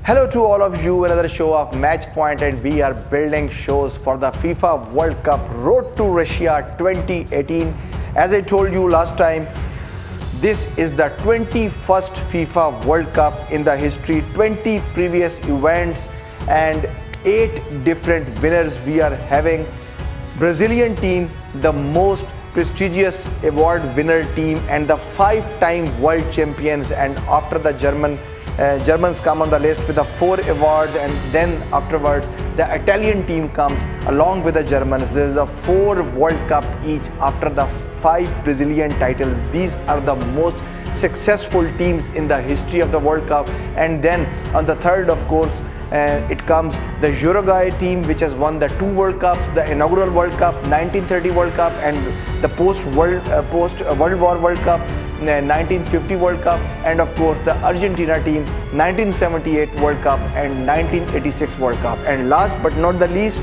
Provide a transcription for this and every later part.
Hello to all of you, another show of Match Point, and we are building shows for the FIFA World Cup Road to Russia 2018. As I told you last time, this is the 21st FIFA World Cup in the history, 20 previous events and 8 different winners we are having. Brazilian team, the most prestigious award winner team and the 5-time world champions, and after the Germans come on the list with the 4 awards, and then afterwards the Italian team comes along with the Germans. There is a 4 World Cup each after the 5 Brazilian titles. These are the most successful teams in the history of the World Cup. And then on the third, of course, it comes the Uruguay team, which has won the 2 World Cups, the inaugural World Cup, 1930 World Cup, and the post-World War World Cup, 1950 World Cup, and of course the Argentina team, 1978 World Cup and 1986 World Cup. And last but not the least,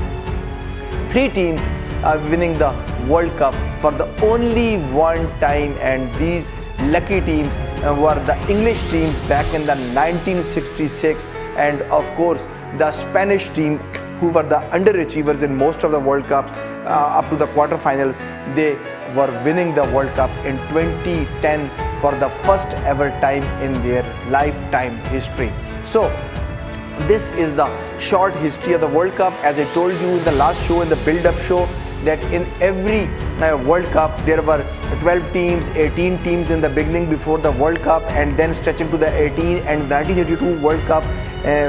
3 teams are winning the World Cup for the only one time, and these lucky teams were the English teams back in the 1966, and of course the Spanish team, who were the underachievers in most of the World Cups up to the quarterfinals. They were winning the World Cup in 2010 for the first ever time in their lifetime history. So this is the short history of the World Cup. As I told you in the last show, in the build-up show, that in every World Cup there were 12 teams, 18 teams in the beginning before the World Cup, and then stretching to the 18 and 1982 World Cup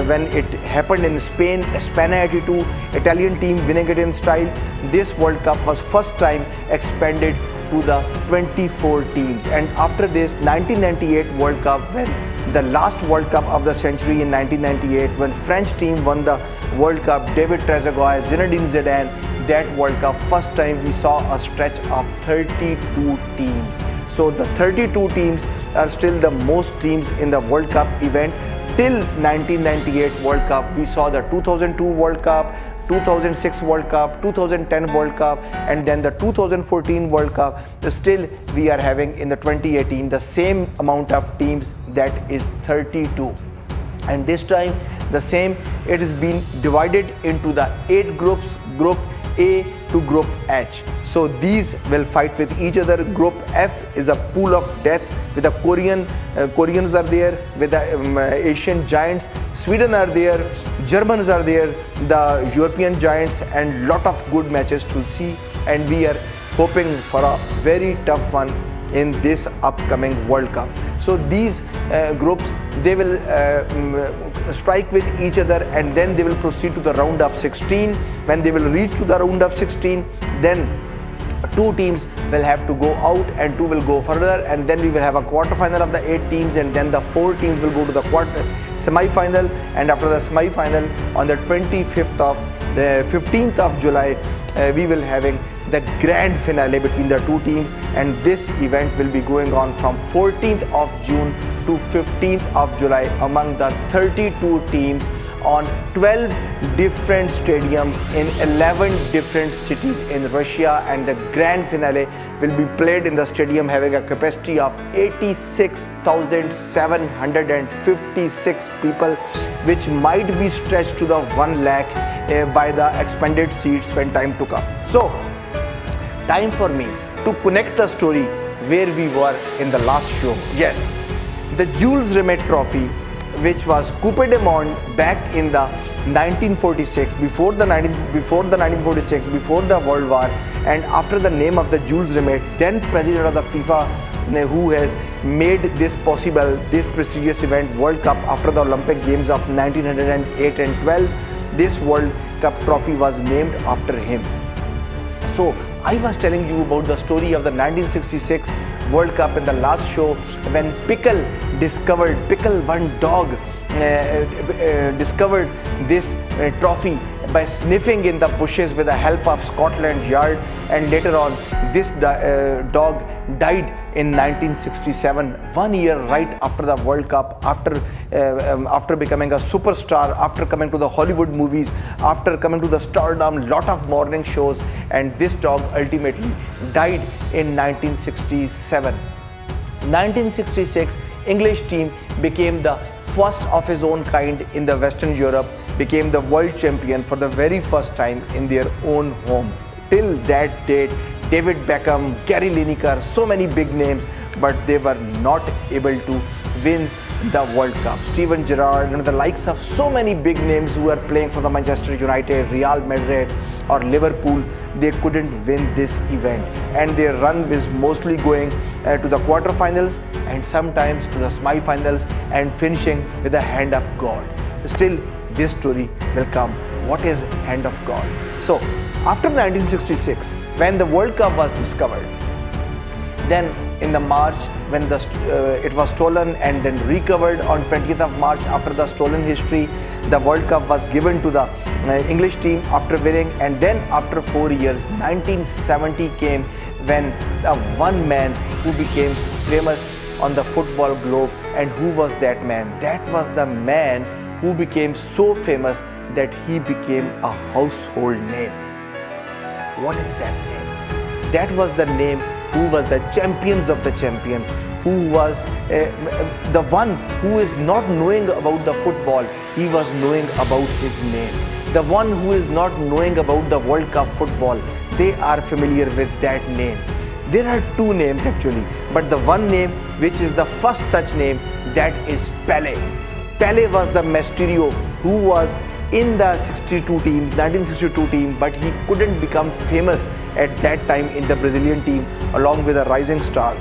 when it happened in Spain, Spain 82, Italian team winning it in style. This World Cup was first time expanded to the 24 teams. And after this 1998 World Cup, when the last World Cup of the century in 1998, when French team won the World Cup, David Trezeguet, Zinedine Zidane, that World Cup, first time we saw a stretch of 32 teams. So the 32 teams are still the most teams in the World Cup event. Till 1998 World Cup, we saw the 2002 World Cup, 2006 World Cup, 2010 World Cup, and then the 2014 World Cup. Still we are having in the 2018 the same amount of teams, that is 32. And this time the same, it has been divided into the 8 groups, Group A to Group H. So these will fight with each other. Group F is a pool of death with the Koreans are there, with the Asian giants, Sweden are there, Germans are there, the European giants, and lot of good matches to see. And we are hoping for a very tough one in this upcoming World Cup. So these groups, they will strike with each other, and then they will proceed to the round of 16. When they will reach to the round of 16, then 2 teams will have to go out and 2 will go further, and then we will have a quarterfinal of the 8 teams, and then the 4 teams will go to the semi-final. And after the semi-final, on the 15th of July, we will having the grand finale between the 2 teams, and this event will be going on from 14th of June to 15th of July among the 32 teams on 12 different stadiums in 11 different cities in Russia. And the grand finale will be played in the stadium having a capacity of 86,756 people, which might be stretched to the 1 lakh by the expanded seats when time to come. So time for me to connect the story where we were in the last show. Yes, the Jules Rimet Trophy, which was Coupe du Monde back in the 1946, before the 1946, before the World War, and after the name of the Jules Rimet, then president of the FIFA, who has made this possible, this prestigious event, World Cup, after the Olympic Games of 1908 and 12. This World Cup trophy was named after him. So I was telling you about the story of the 1966 World Cup in the last show, when Pickle, one dog, discovered this trophy by sniffing in the bushes with the help of Scotland Yard, and later on this dog died in 1967, 1 year right after the World Cup, after becoming a superstar, after coming to the Hollywood movies, after coming to the stardom, lot of morning shows, and this dog ultimately died in 1967. 1966 English team became the first of his own kind in the Western Europe, became the world champion for the very first time in their own home. Till that date, David Beckham, Gary Lineker, so many big names, but they were not able to win the World Cup. Steven Gerrard and the likes of so many big names who are playing for the Manchester United, Real Madrid or Liverpool, they couldn't win this event, and their run was mostly going to the quarterfinals and sometimes to the semi-finals and finishing with the hand of God. Still, this story will come. What is hand of God? So, after 1966, when the World Cup was discovered, then in the March, when it was stolen and then recovered on 20th of March after the stolen history, the World Cup was given to the English team after winning, and then after 4 years, 1970 came when one man who became famous on the football globe. And who was that man? That was the man who became so famous that he became a household name. What is that name? That was the name who was the champions of the champions, who was the one who is not knowing about the football, he was knowing about his name. The one who is not knowing about the World Cup football, they are familiar with that name. There are two names actually, but the one name which is the first such name, that is Pele. Pele was the Mysterio who was in the 1962 team, but he couldn't become famous at that time in the Brazilian team along with the rising stars.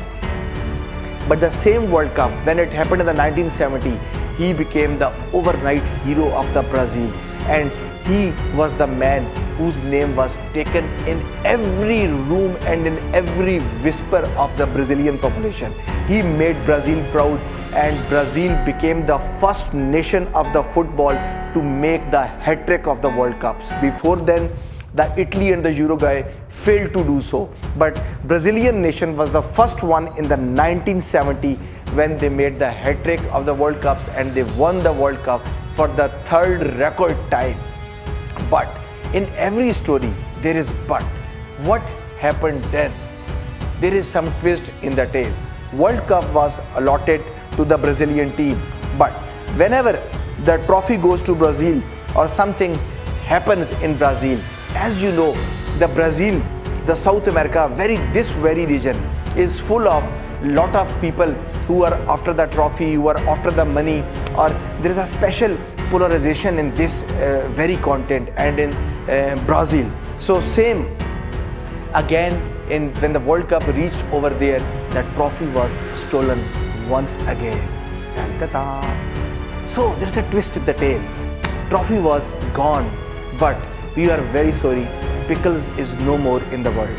But the same World Cup, when it happened in the 1970, he became the overnight hero of the Brazil, and he was the man whose name was taken in every room and in every whisper of the Brazilian population. He made Brazil proud, and Brazil became the first nation of the football to make the hat-trick of the World Cups. Before then, the Italy and the Uruguay failed to do so, but Brazilian nation was the first one in the 1970 when they made the hat-trick of the World Cups, and they won the World Cup for the third record time. But in every story there is but. What happened then? There is some twist in the tale. World Cup was allotted to the Brazilian team, but whenever the trophy goes to Brazil or something happens in Brazil, as you know, the Brazil, the South America, this very region is full of lot of people who are after the trophy, who are after the money, or there is a special polarization in this very content and in Brazil. So same again when the World Cup reached over there, that trophy was stolen once again. So there's a twist in the tale. Trophy was gone, but we are very sorry, Pickles is no more in the world.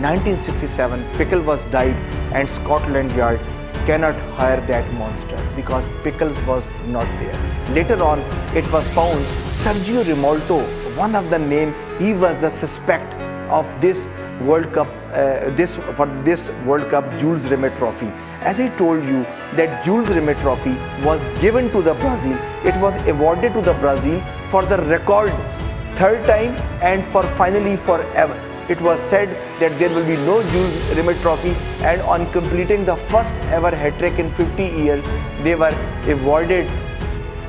1967, Pickle was died, and Scotland Yard cannot hire that monster because Pickles was not there. Later on, it was found Sergio Rimalto, one of the name, he was the suspect of this World Cup, for this World Cup Jules Rimet Trophy. As I told you, that Jules Rimet Trophy was given to the Brazil. It was awarded to the Brazil for the record third time and for finally forever. It was said that there will be no Jules Rimet Trophy, and on completing the first ever hat-trick in 50 years, they were awarded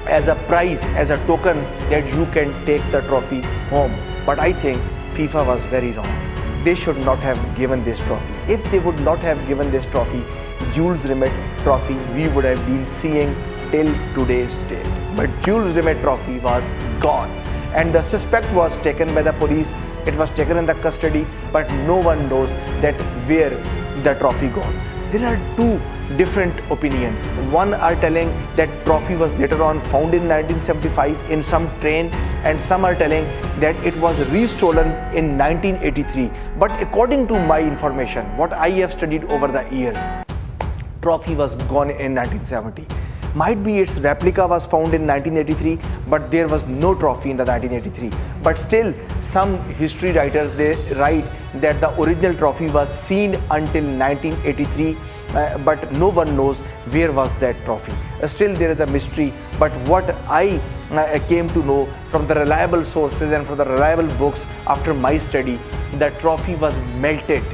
as a prize, as a token that you can take the trophy home. But I think FIFA was very wrong. They should not have given this trophy. If they would not have given this trophy, Jules Rimet Trophy, we would have been seeing till today's date. But Jules Rimet Trophy was gone, and the suspect was taken by the police. It was taken in the custody, but no one knows that where the trophy gone. There are two different opinions. One are telling that trophy was later on found in 1975 in some train, and some are telling that it was restolen in 1983. But according to my information, what I have studied over the years, trophy was gone in 1970. Might be its replica was found in 1983, but there was no trophy in the 1983. But still, some history writers, they write that the original trophy was seen until 1983, but no one knows where was that trophy. Still there is a mystery, but what I came to know from the reliable sources and from the reliable books after my study, the trophy was melted.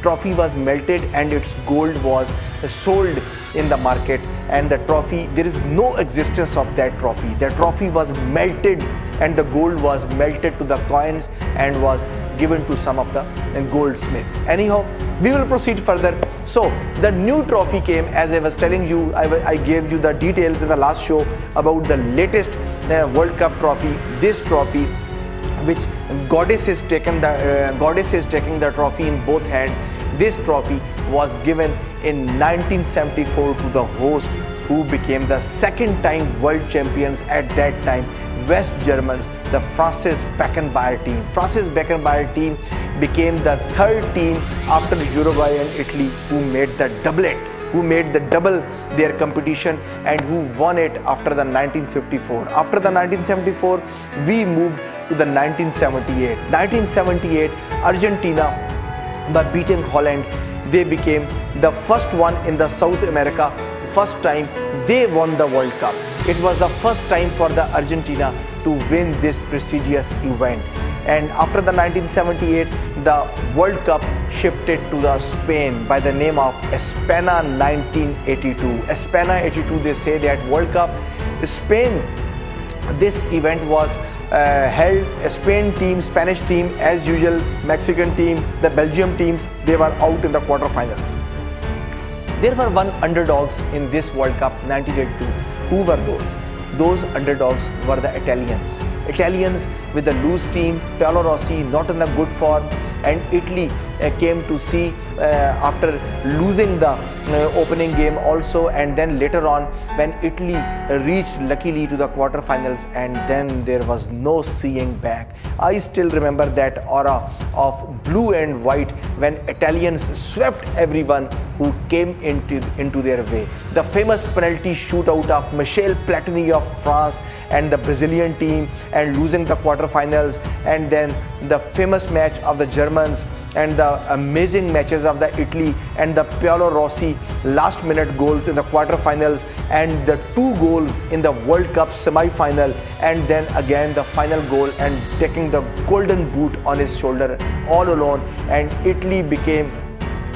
Trophy was melted and its gold was sold in the market and the trophy, there is no existence of that trophy. The trophy was melted and the gold was melted to the coins and was given to some of the goldsmith. Anyhow, we will proceed further. So the new trophy came, as I was telling you, I gave you the details in the last show about the latest World Cup trophy. This trophy, which goddess is taking the trophy in both hands. This trophy was given in 1974 to the host, who became the second time world champions at that time, West Germans, the Francis Beckenbauer team. Francis Beckenbauer team became the third team after Uruguay and Italy who made the doublet, who made the double their competition and who won it after the 1954. After the 1974, we moved to the 1978. 1978, Argentina, by beating Holland, they became the first one in the South America. First time they won the World Cup. It was the first time for the Argentina to win this prestigious event. And after the 1978, the World Cup shifted to the Spain by the name of España 1982. España 82, they say that World Cup. Spain, this event was held. Spain team, Spanish team, as usual, Mexican team, the Belgium teams, they were out in the quarterfinals. There were one underdogs in this World Cup 1982. Who were those? Those underdogs were the Italians. Italians with a loose team, Paolo Rossi not in the good form, and Italy came to see after losing the opening game also, and then later on when Italy reached luckily to the quarterfinals, and then there was no seeing back. I still remember that aura of blue and white when Italians swept everyone who came into their way. The famous penalty shootout of Michel Platini of France and the Brazilian team, and losing the quarterfinals, and then the famous match of the Germans and the amazing matches of the Italy and the Paolo Rossi last minute goals in the quarterfinals, and the 2 goals in the World Cup semi-final, and then again the final goal and taking the golden boot on his shoulder all alone, and Italy became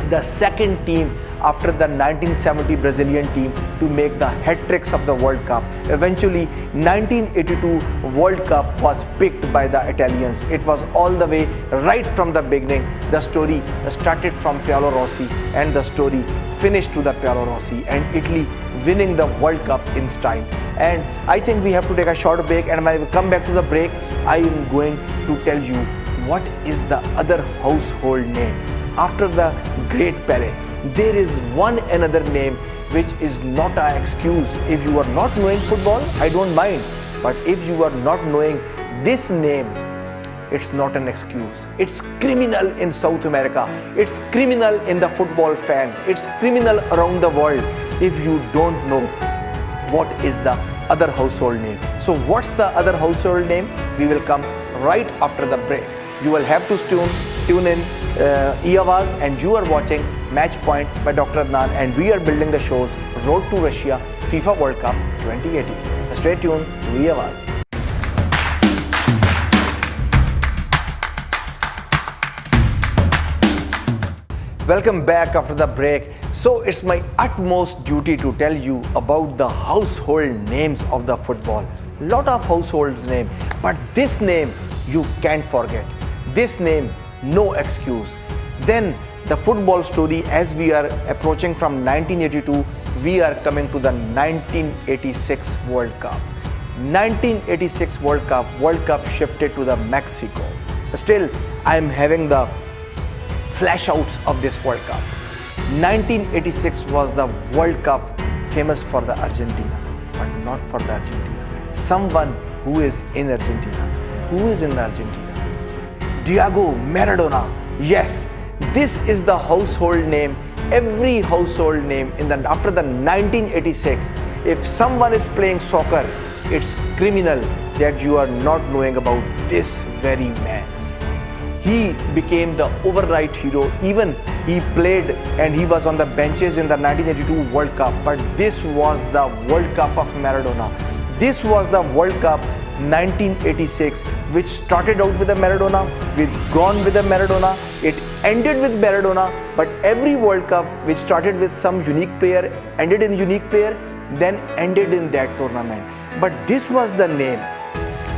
the second team after the 1970 Brazilian team to make the hat-tricks of the World Cup. Eventually, 1982 World Cup was picked by the Italians. It was all the way right from the beginning. The story started from Paolo Rossi and the story finished to the Paolo Rossi and Italy winning the World Cup in style. And I think we have to take a short break, and when we come back to the break, I am going to tell you what is the other household name. After the great Pele, there is one another name which is not an excuse. If you are not knowing football, I don't mind. But if you are not knowing this name, it's not an excuse. It's criminal in South America. It's criminal in the football fans. It's criminal around the world if you don't know what is the other household name. So what's the other household name? We will come right after the break. You will have to tune in Eavaz, and you are watching Match Point by Dr. Adnan, and we are building the shows Road to Russia FIFA World Cup 2018. Stay tuned to Eavaz. Welcome back after the break. So it's my utmost duty to tell you about the household names of the football. Lot of households name, but this name you can't forget. This name, no excuse. Then the football story, as we are approaching from 1982, we are coming to the 1986 World Cup. 1986 World Cup shifted to the Mexico. Still, I am having the flash outs of this World Cup. 1986 was the World Cup famous for the Argentina, but not for the Argentina. Someone who is in Argentina. Who is in the Argentina? Diego Maradona. Yes, this is the household name. Every household name after the 1986. If someone is playing soccer, it's criminal that you are not knowing about this very man. He became the overnight hero. Even he played and he was on the benches in the 1982 World Cup. But this was the World Cup of Maradona. This was the World Cup 1986, which started out with a Maradona, gone with a Maradona, it ended with Maradona, but every World Cup which started with some unique player, ended in unique player, then ended in that tournament. But this was the name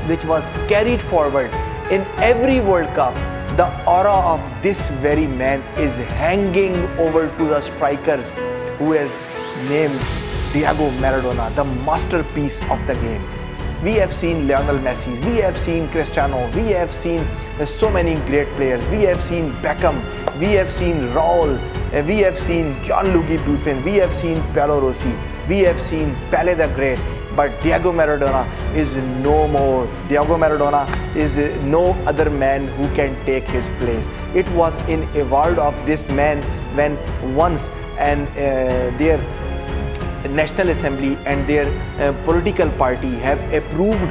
which was carried forward in every World Cup. The aura of this very man is hanging over to the strikers who has named Diego Maradona, the masterpiece of the game. We have seen Lionel Messi, we have seen Cristiano, we have seen so many great players, we have seen Beckham, we have seen Raul, we have seen Gianluigi Buffon, we have seen Paolo Rossi, we have seen Pele the Great, but Diego Maradona is no more. Diego Maradona is no other man who can take his place. It was in a word of this man when once and their National Assembly and their political party have approved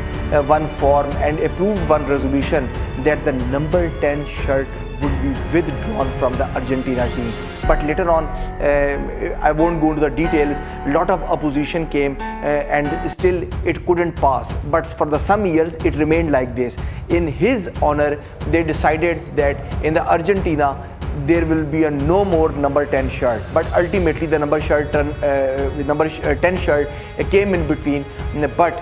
one form and approved one resolution that the number 10 shirt would be withdrawn from the Argentina team. But later on, I won't go into the details, lot of opposition came and still it couldn't pass. But for some years, it remained like this. In his honor, they decided that in the Argentina, there will be a no more number 10 shirt, but ultimately the number 10 shirt came in between, but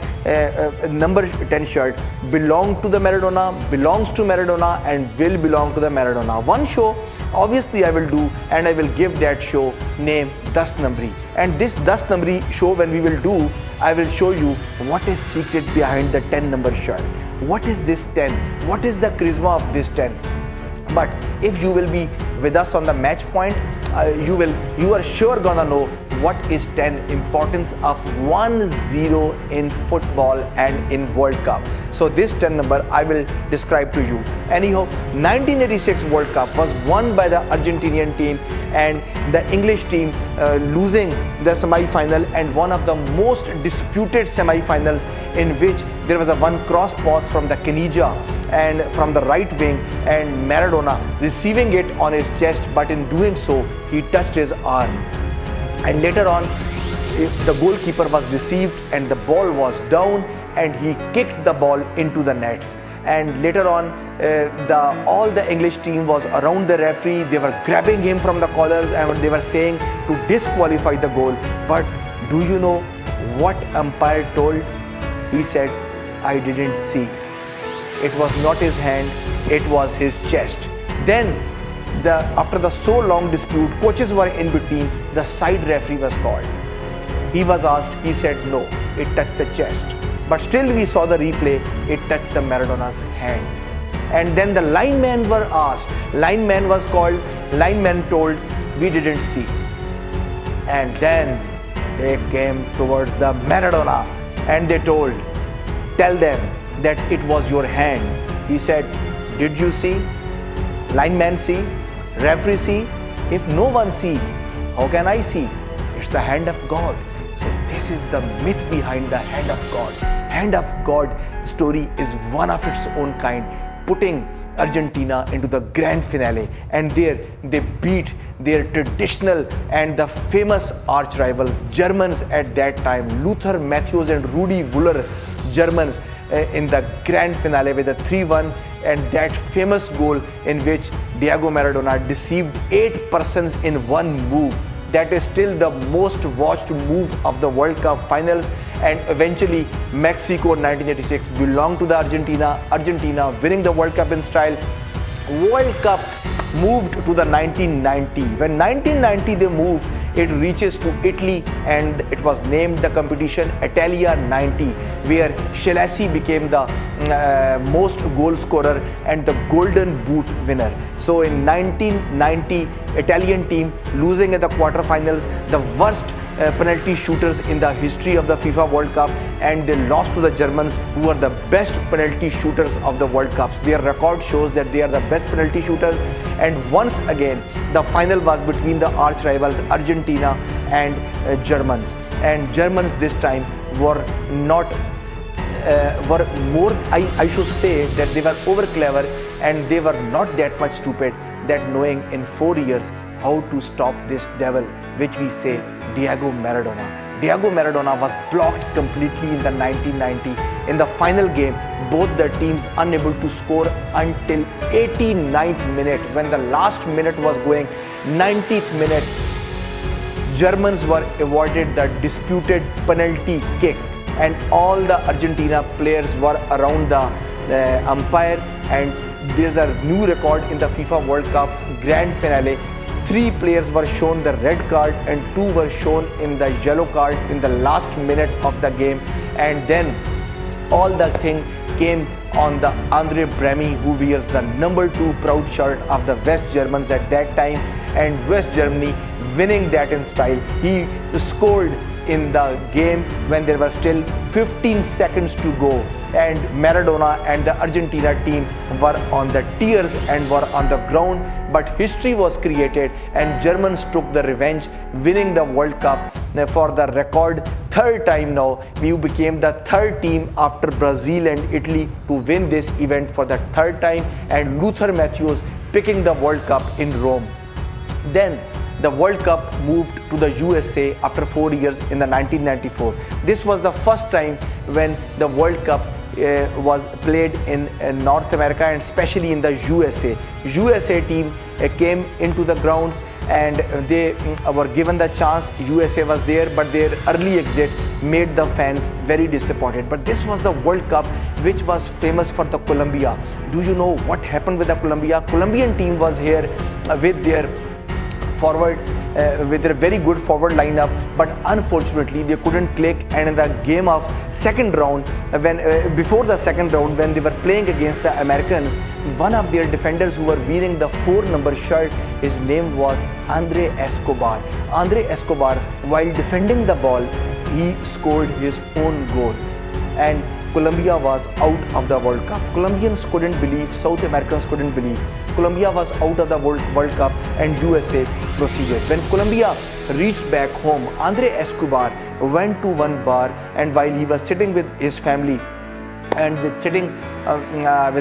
number 10 shirt belonged to the Maradona, belongs to Maradona and will belong to the Maradona. One show obviously I will do, and I will give that show name 10 Numbri, and this 10 Numbri show when we will do, I will show you what is secret behind the 10 number shirt. What is this 10? What is the charisma of this 10? But if you will be with us on the match point, you are sure gonna know what is 10 importance of 1-0 in football and in World Cup. So this 10 number I will describe to you. Anyhow, 1986 World Cup was won by the Argentinian team and the English team losing the semi-final, and one of the most disputed semi-finals in which there was a one cross pass from the Canija and from the right wing, and Maradona receiving it on his chest, but in doing so he touched his arm, and later on the goalkeeper was deceived and the ball was down and he kicked the ball into the nets. And later on all the English team was around the referee. They were grabbing him from the collars and they were saying to disqualify the goal. But do you know what umpire told? He said, I didn't see. It was not his hand, it was his chest. Then after the so long dispute, coaches were in between, the side referee was called. He was asked, he said no, it touched the chest. But still we saw the replay, it touched the Maradona's hand. And then the lineman were asked, lineman was called, lineman told, we didn't see. And then they came towards the Maradona and they told, tell them that it was your hand. He said, did you see? Lineman see? Referee see? If no one see, how can I see? It's the hand of God. So this is the myth behind the hand of God. Hand of God story is one of its own kind, putting Argentina into the grand finale, and there they beat their traditional and the famous arch rivals, Germans at that time, Lothar Matthäus and Rudi Völler, Germans, in the grand finale with a 3-1, and that famous goal in which Diego Maradona deceived 8 persons in one move. That is still the most watched move of the World Cup finals, and eventually Mexico 1986 belonged to the Argentina winning the World Cup in style. World Cup moved to the 1990. When 1990 they moved, it reaches to Italy and it was named the competition Italia 90, where Selassie became the most goal scorer and the golden boot winner. So in 1990, Italian team losing at the quarterfinals, the worst penalty shooters in the history of the FIFA World Cup, and they lost to the Germans, who are the best penalty shooters of the World Cups. Their record shows that they are the best penalty shooters, and once again the final was between the arch rivals Argentina and Germans, and Germans this time were not were more, I should say that they were over clever, and they were not that much stupid, that knowing in 4 years how to stop this devil which we say Diego Maradona. Diego Maradona was blocked completely in the 1990. In the final game, both the teams unable to score until 89th minute. When the last minute was going, 90th minute, Germans were awarded the disputed penalty kick, and all the Argentina players were around the umpire, and there's a new record in the FIFA World Cup grand finale. 3 players were shown the red card and 2 were shown in the yellow card in the last minute of the game, and then all the thing came on the Andre Bremy, who wears the number 2 proud shirt of the West Germans at that time, and West Germany winning that in style. He scored in the game when there were still 15 seconds to go, and Maradona and the Argentina team were on the tears and were on the ground, but history was created and Germans took the revenge, winning the World Cup for the record 3rd time now. We became the 3rd team after Brazil and Italy to win this event for the 3rd time, and Luther Matthews picking the World Cup in Rome. Then the World Cup moved to the USA after 4 years in the 1994. This was the first time when the World Cup was played in North America and especially in the USA. USA team came into the grounds and they were given the chance. USA was there, but their early exit made the fans very disappointed. But this was the World Cup which was famous for the Colombia. Do you know what happened with the Colombia? Colombian team was here with their forward, with a very good forward lineup, but unfortunately they couldn't click, and in the game of second round, before the second round when they were playing against the Americans, one of their defenders who were wearing the 4 number shirt, his name was Andre Escobar. Andre Escobar, while defending the ball, he scored his own goal, and Colombia was out of the World Cup. Colombians couldn't believe, South Americans couldn't believe. Colombia was out of the World Cup and USA proceeded. When Colombia reached back home, Andre Escobar went to one bar, and while he was sitting with his family and with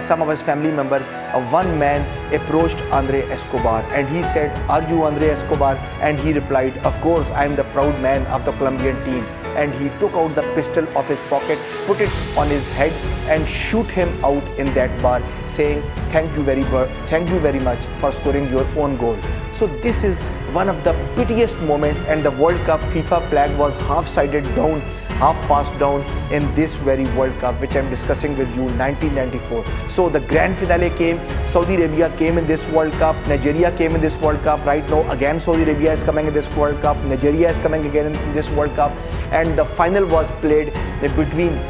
some of his family members, one man approached Andre Escobar and he said, "Are you Andre Escobar?" And he replied, "Of course, I am the proud man of the Colombian team." And he took out the pistol of his pocket, put it on his head and shoot him out in that bar, saying, thank you very much for scoring your own goal." So this is one of the piteous moments, and the World Cup FIFA flag was half-sided down, half passed down in this very World Cup which I am discussing with you, 1994. So the grand finale came. Saudi Arabia came in this World Cup, Nigeria came in this World Cup. Right now again Saudi Arabia is coming in this World Cup, Nigeria is coming again in this World Cup, and the final was played between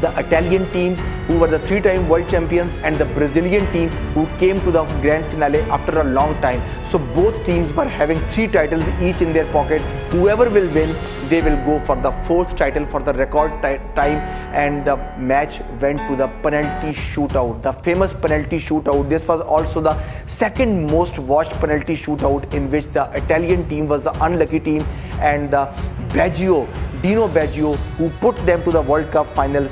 the Italian teams, who were the 3-time world champions, and the Brazilian team, who came to the grand finale after a long time. So both teams were having 3 titles each in their pocket. Whoever will win, they will go for the 4th title for the record time, and the match went to the penalty shootout, the famous penalty shootout. This was also the 2nd most watched penalty shootout, in which the Italian team was the unlucky team, and the Dino Baggio, who put them to the World Cup finals,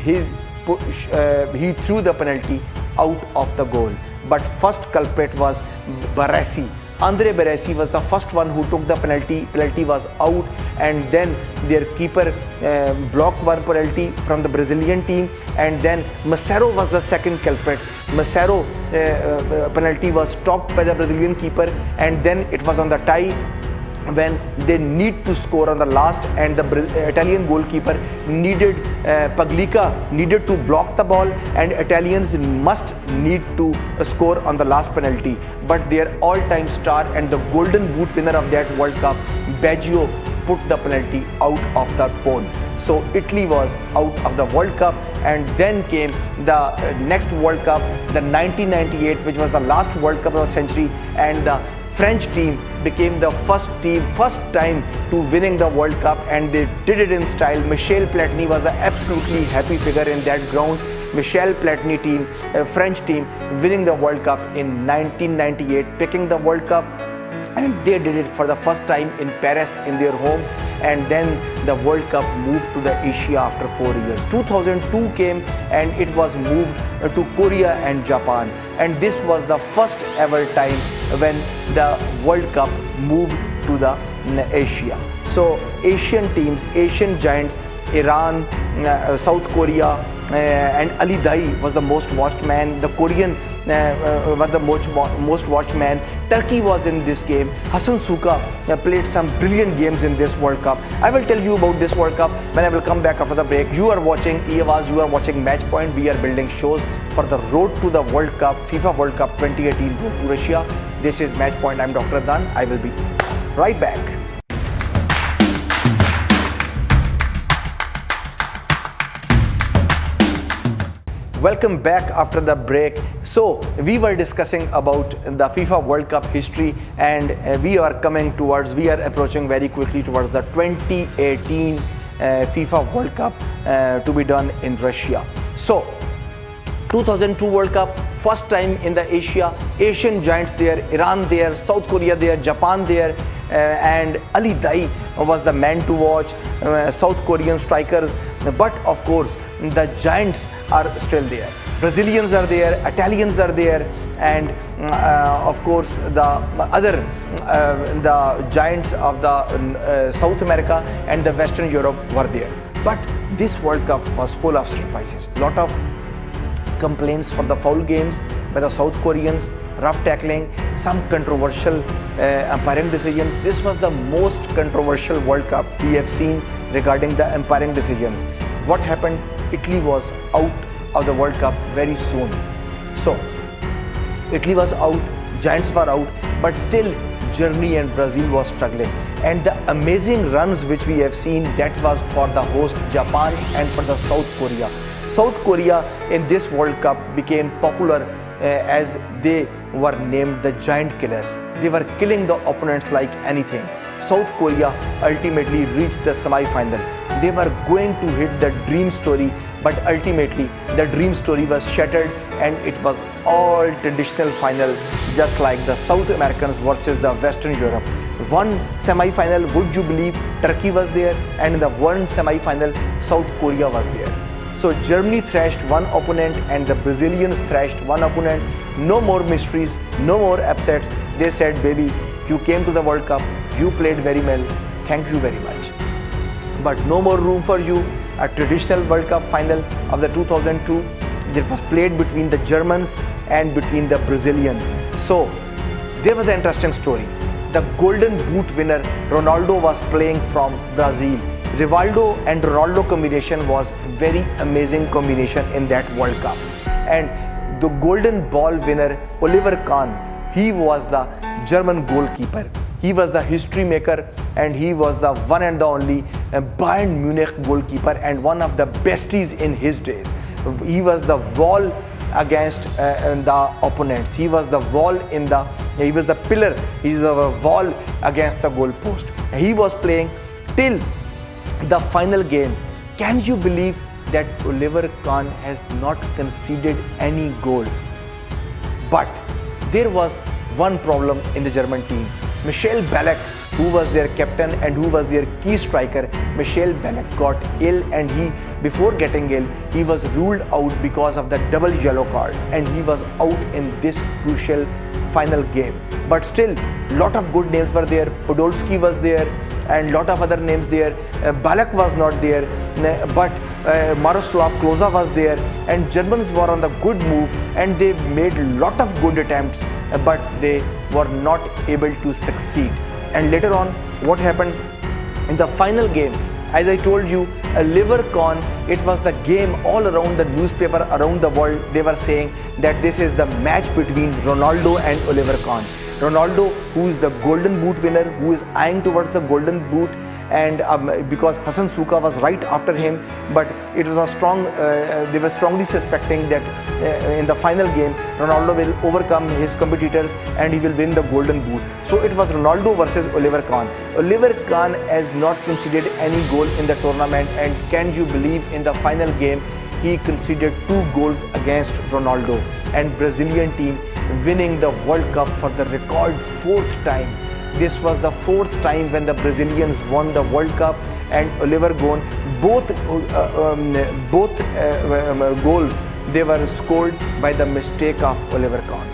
he threw the penalty out of the goal. But first culprit was Baresi. Andre Baresi was the first one who took the penalty. Penalty was out, and then their keeper blocked one penalty from the Brazilian team, and then Massaro was the second culprit. Massaro penalty was stopped by the Brazilian keeper, and then it was on the tie when they need to score on the last, and the Italian goalkeeper needed Paglica needed to block the ball, and Italians must need to score on the last penalty. But their all-time star and the golden boot winner of that World Cup, Baggio, put the penalty out of the goal. So Italy was out of the World Cup, and then came the next World Cup, the 1998, which was the last World Cup of the century, and the French team became the first time to winning the World Cup, and they did it in style. Michel Platini was an absolutely happy figure in that ground. Michel Platini team, French team, winning the World Cup in 1998, picking the World Cup, and they did it for the first time in Paris, in their home. And then the World Cup moved to the Asia after 4 years. 2002 came, and it was moved to Korea and Japan, and this was the first ever time when the World Cup moved to the Asia. So Asian teams, Asian giants, Iran, South Korea, and Ali Dai was the most watched man. The Korean was the most watched man. Turkey was in this game. Hassan Suka played some brilliant games in this World Cup. I will tell you about this World Cup when I will come back after the break. You are watching EAWAZ, you are watching Match Point. We are building shows for the road to the World Cup, FIFA World Cup 2018 road to Russia. This is Match Point. I'm Dr. ADNAN. I will be right back. Welcome back after the break. So we were discussing about the FIFA World Cup history, and we are approaching very quickly towards the 2018 FIFA World Cup to be done in Russia. So 2002 World Cup, first time in the Asian giants there, Iran there, South Korea there, Japan there, and Ali Dai was the man to watch, South Korean strikers, but of course the giants are still there. Brazilians are there, Italians are there, and of course the giants of the South America and the Western Europe were there. But this World Cup was full of surprises. Lot of complaints for the foul games by the South Koreans, rough tackling, some controversial umpiring decisions. This was the most controversial World Cup we have seen regarding the umpiring decisions. What happened? Italy was out of the World Cup very soon. So Italy was out, giants were out, but still Germany and Brazil was struggling. And the amazing runs which we have seen, that was for the host Japan and for the South Korea. South Korea in this World Cup became popular as they were named the giant killers. They were killing the opponents like anything. South Korea ultimately reached the semi-final. They were going to hit the dream story, but ultimately the dream story was shattered, and it was all traditional final, just like the South Americans versus the Western Europe. One semi-final, would you believe, Turkey was there, and in the one semi-final, South Korea was there. So Germany thrashed one opponent and the Brazilians thrashed one opponent. No more mysteries, no more upsets. They said, baby, you came to the World Cup, you played very well, thank you very much. But no more room for you. A traditional World Cup final of the 2002, it was played between the Germans and between the Brazilians. So there was an interesting story. The Golden Boot winner Ronaldo was playing from Brazil. Rivaldo and Ronaldo combination was very amazing combination in that World Cup. And the Golden Ball winner Oliver Kahn, he was the German goalkeeper. He was the history maker, and he was the one and the only Bayern Munich goalkeeper and one of the besties in his days. He was the wall against the opponents. He was the wall he was the pillar. He was the wall against the goal post. He was playing till the final game. Can you believe that Oliver Kahn has not conceded any goal? But there was one problem in the German team. Michael Ballack, who was their captain and who was their key striker, Michael Ballack got ill, and before getting ill, he was ruled out because of the double yellow cards, and he was out in this crucial final game. But still, lot of good names were there. Podolski was there, and lot of other names there. Ballack was not there, but Miroslav Klose was there, and Germans were on the good move, and they made lot of good attempts, but they were not able to succeed. And later on, what happened in the final game? As I told you, Oliver Kahn, it was the game all around the newspaper around the world. They were saying that this is the match between Ronaldo and Oliver Kahn. Ronaldo, who is the Golden Boot winner, who is eyeing towards the Golden Boot, and because Hassan Suka was right after him, but it was a strong, they were strongly suspecting that in the final game, Ronaldo will overcome his competitors and he will win the Golden Boot. So it was Ronaldo versus Oliver Kahn. Oliver Kahn has not conceded any goal in the tournament, and can you believe in the final game, he conceded 2 goals against Ronaldo, and Brazilian team winning the World Cup for the record 4th time. This was the 4th time when the Brazilians won the World Cup, and Oliver Kahn, both goals, they were scored by the mistake of Oliver Kahn.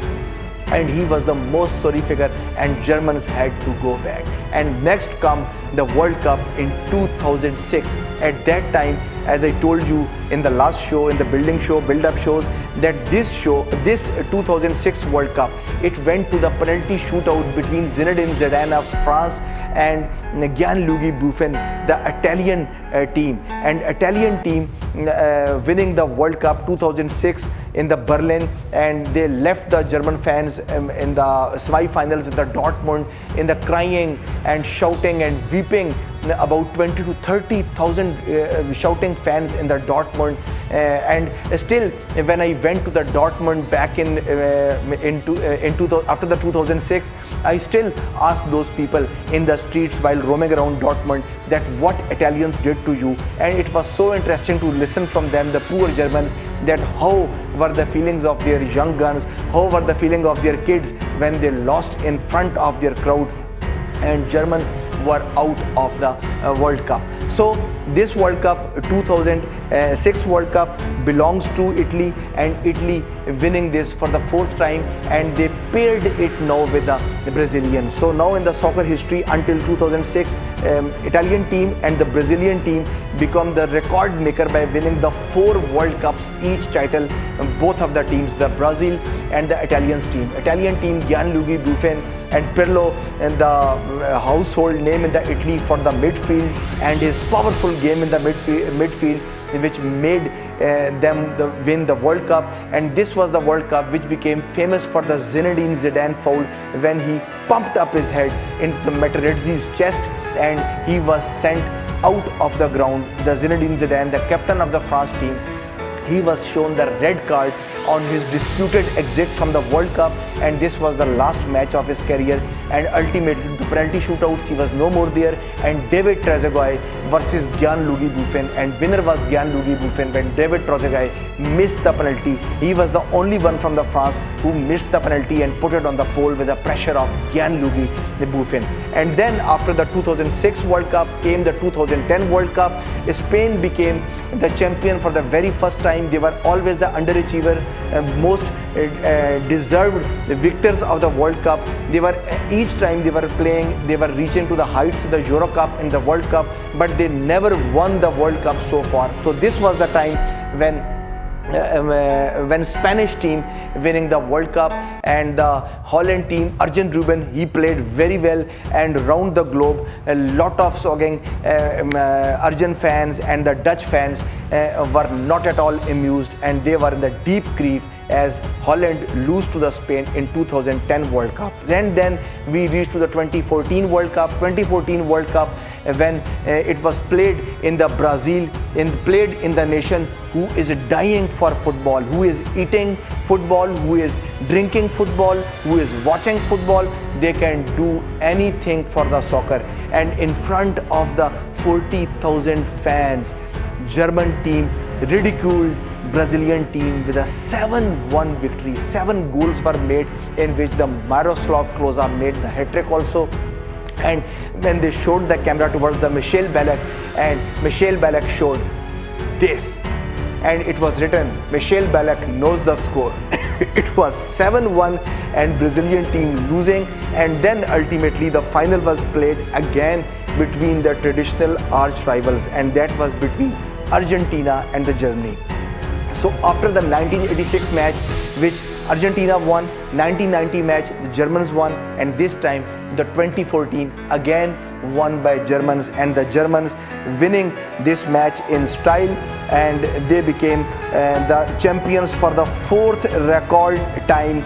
and he was the most sorry figure, and Germans had to go back. And next come the World Cup in 2006. At that time, as I told you in the last show, in the build-up shows, that this 2006 World Cup, it went to the penalty shootout between Zinedine Zidane of France and Gianluigi Buffon, the Italian team. And Italian team winning the World Cup 2006 in the Berlin, and they left the German fans in the semi-finals in the Dortmund in the crying and shouting and weeping. About 20 to 30,000 shouting fans in the Dortmund, and still when I went to the Dortmund back after the 2006, I still asked those people in the streets while roaming around Dortmund that what Italians did to you, and it was so interesting to listen from them, the poor Germans, that how were the feelings of their young guns, how were the feelings of their kids when they lost in front of their crowd and Germans were out of the World Cup. So this World Cup, 2006 World Cup, belongs to Italy, and Italy winning this for the 4th time, and they paired it now with the Brazilians. So now in the soccer history until 2006, Italian team and the Brazilian team become the record maker by winning the 4 World Cups each title, both of the teams, the Brazil and the Italian team, Gianluigi Buffon and Pirlo, and the household name in the Italy for the midfield, and his powerful game in the midfield which made them win the World Cup. And this was the World Cup which became famous for the Zinedine Zidane foul when he pumped up his head into Materazzi's chest and he was sent out of the ground. The Zinedine Zidane, the captain of the France team, he was shown the red card on his disputed exit from the World Cup, and this was the last match of his career. And ultimately, the penalty shootouts, he was no more there, and David Trezeguet versus Gianluigi Buffon, and winner was Gianluigi Buffon when David Trezeguet missed the penalty. He was the only one from the France who missed the penalty and put it on the pole with the pressure of Gianluigi Buffon. And then after the 2006 World Cup came the 2010 World Cup. Spain became the champion for the very first time. They were always the underachiever, most deserved victors of the World Cup. They were each time they were playing, they were reaching to the heights of the Euro Cup and the World Cup, but they never won the World Cup so far. So this was the time when Spanish team winning the World Cup, and the Holland team, Arjen Robben, he played very well, and round the globe a lot of Arjen fans and the Dutch fans were not at all amused, and they were in the deep grief as Holland lose to the Spain in 2010 World Cup. Then we reached to the 2014 World Cup. 2014 World Cup when it was played in the Brazil, played in the nation who is dying for football, who is eating football, who is drinking football, who is watching football. They can do anything for the soccer, and in front of the 40,000 fans, German team ridiculed Brazilian team with a 7-1 victory. 7 goals were made, in which the Miroslav Klose made the hat-trick also. And when they showed the camera towards the Michel Ballack, and Michel Ballack showed this, and it was written, Michel Ballack knows the score. It was 7-1 and Brazilian team losing, and then ultimately the final was played again between the traditional arch rivals, and that was between Argentina and the Germany. So after the 1986 match, which Argentina won, 1990 match, the Germans won, and this time the 2014 again won by Germans, and the Germans winning this match in style, and they became the champions for the 4th record time.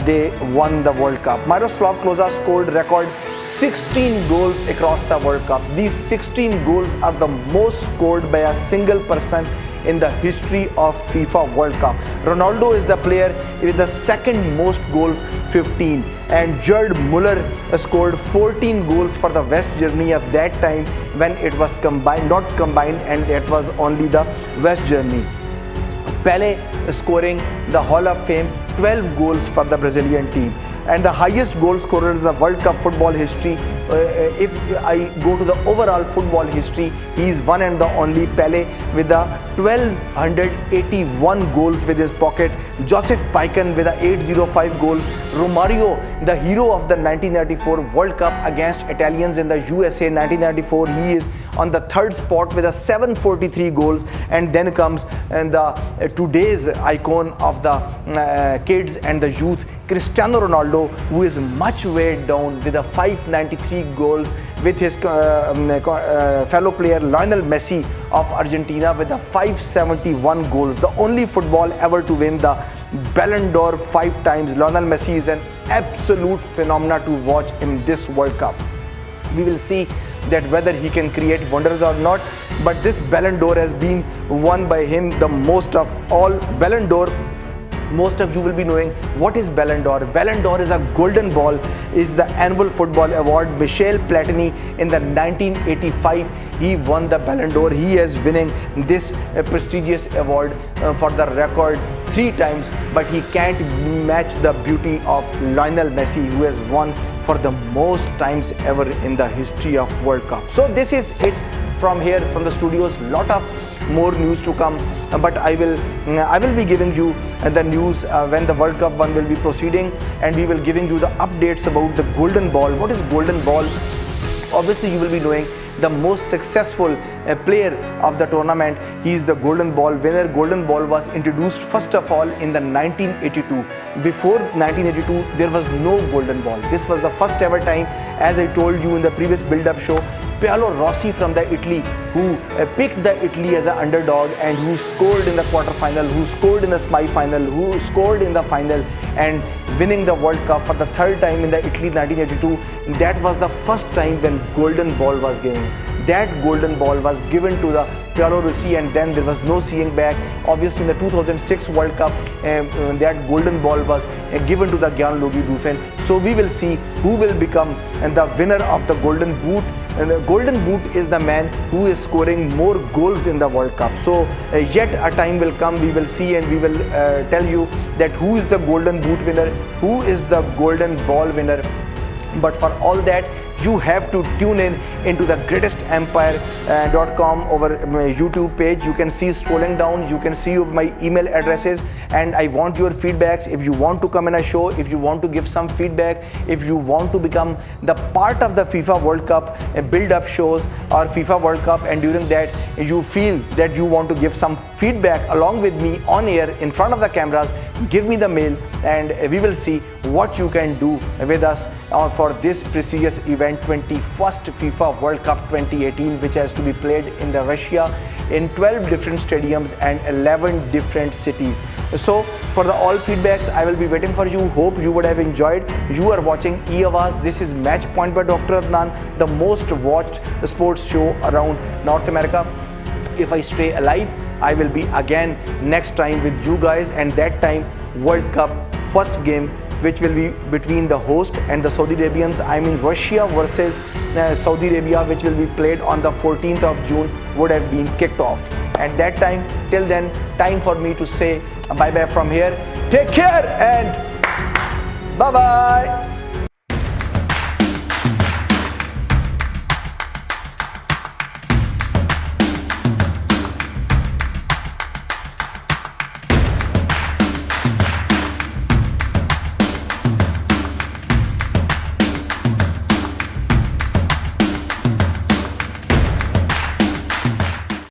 They won the World Cup. Miroslav Klose scored record 16 goals across the World Cup. These 16 goals are the most scored by a single person in the history of FIFA World Cup. Ronaldo is the player with the second most goals, 15, and Gerd Müller scored 14 goals for the West Germany of that time when it was combined, not combined, and it was only the West Germany. Pelé scoring the Hall of Fame 12 goals for the Brazilian team. and the highest goal scorer in the World Cup football history. If I go to the overall football history, he is one and the only Pele with the 1281 goals with his pocket. Joseph Piken with the 805 goals. Romario, the hero of the 1994 World Cup against Italians in the USA 1994, he is on the third spot with a 743 goals. And then comes today's icon of the kids and the youth, Cristiano Ronaldo, who is much weighed down with a 593 goals, with his fellow player Lionel Messi of Argentina with the 571 goals. The only football ever to win the Ballon d'Or 5 times. Lionel Messi is an absolute phenomenon to watch in this World Cup. We will see that whether he can create wonders or not, but this Ballon d'Or has been won by him, the most of all. Ballon d'Or, most of you will be knowing what is Ballon d'Or. Ballon d'Or is a golden ball, is the annual football award. Michel Platini in the 1985, he won the Ballon d'Or. He is winning this prestigious award for the record 3 times, but he can't match the beauty of Lionel Messi, who has won for the most times ever in the history of World Cup. So this is it from here, from the studios. Lot of more news to come, but I will be giving you the news when the World Cup 1 will be proceeding, and we will giving you the updates about the golden ball. What is golden ball? Obviously you will be knowing the most successful player of the tournament. He is the golden ball winner. Golden ball was introduced first of all in the 1982. Before 1982 there was no golden ball. This was the first ever time, as I told you in the previous build-up show. Paolo Rossi from the Italy, who picked the Italy as an underdog and who scored in the quarterfinal, who scored in the semi-final, who scored in the final, and winning the World Cup for the 3rd time in the Italy 1982. That was the first time when golden ball was given. That golden ball was given to the Paolo Rossi, and then there was no seeing back. Obviously in the 2006 World Cup, that golden ball was given to the Gianluigi Buffon. So we will see who will become the winner of the golden boot. And the golden boot is the man who is scoring more goals in the World Cup. So yet a time will come, we will see, and we will tell you that who is the golden boot winner, who is the golden ball winner. But for all that, you have to tune in into the greatestempire.com over my YouTube page. You can see scrolling down, you can see my email addresses, and I want your feedbacks. If you want to come in a show, if you want to give some feedback, if you want to become the part of the FIFA World Cup build-up shows or FIFA World Cup, and during that you feel that you want to give some feedback along with me on air in front of the cameras, give me the mail, and we will see what you can do with us for this prestigious event, 21st FIFA World Cup 2018, which has to be played in the Russia in 12 different stadiums and 11 different cities. So for the all feedbacks, I will be waiting for you. Hope you would have enjoyed. You are watching E-Awaz. This is Match Point by Dr. Adnan, the most watched sports show around North America. If I stay alive, I will be again next time with you guys, and that time World Cup first game, which will be between the host and the Saudi Arabians. I mean Russia versus Saudi Arabia, which will be played on the 14th of June, would have been kicked off. At that time, till then, time for me to say bye-bye from here. Take care and bye-bye.